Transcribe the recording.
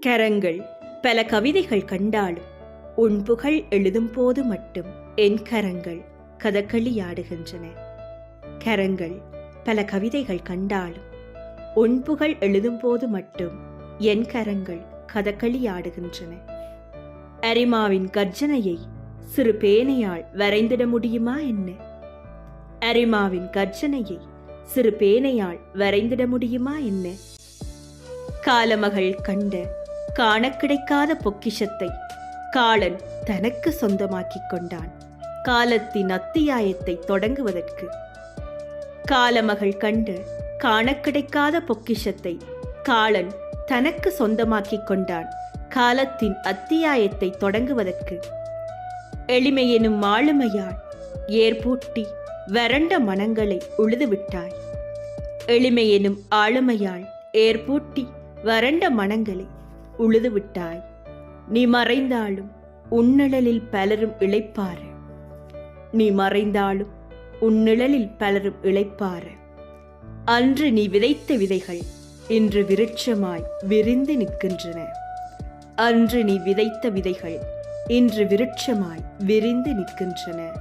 கரங்கள் பல கவிதைகள் கண்டாலும் உன் புகழ் எழுதும் போது மட்டும் என் கரங்கள் கதகளியாடுகின்றன. கரங்கள் பல கவிதைகள் கண்டாலும் உன் புகழ் எழுதும் போது மட்டும் என் கரங்கள் கதகளியாடுகின்றன. அரிமாவின் கர்ஜனையை சிறு பேனையால் வரைந்திட முடியுமா என்ன? அரிமாவின் கர்ஜனையை சிறு பேனையால் வரைந்திட முடியுமா என்ன? காலமகள் கண்ட காண கிடைக்காத பொக்கிஷத்தை காலன் தனக்கு சொந்தமாக்கிக் கொண்டான் காலத்தின் அத்தியாயத்தை தொடங்குவதற்கு. காலமகள் கண்ட காண கிடைக்காத பொக்கிஷத்தை காலன் தனக்கு சொந்தமாக்கிக் கொண்டான் காலத்தின் அத்தியாயத்தை தொடங்குவதற்கு. எளிமை எனும் ஆளுமையால் ஏற்பூட்டி வறண்ட மனங்களை உழுதுவிட்டாய். எளிமை எனும் ஆளுமையால் ஏற்பூட்டி வறண்ட மனங்களை உழுதுவிட்டாய். நீ மறைந்தாலும் உன்னிழலில் பலரும் இளைப்பார. நீ மறைந்தாலும் உன்னிழலில் பலரும் இளைப்பார. அன்று நீ விதைத்த விதைகள் இன்று விருட்சமாய் விரிந்து நிற்கின்றன. அன்று நீ விதைத்த விதைகள் இன்று விருட்சமாய் விரிந்து நிற்கின்றன.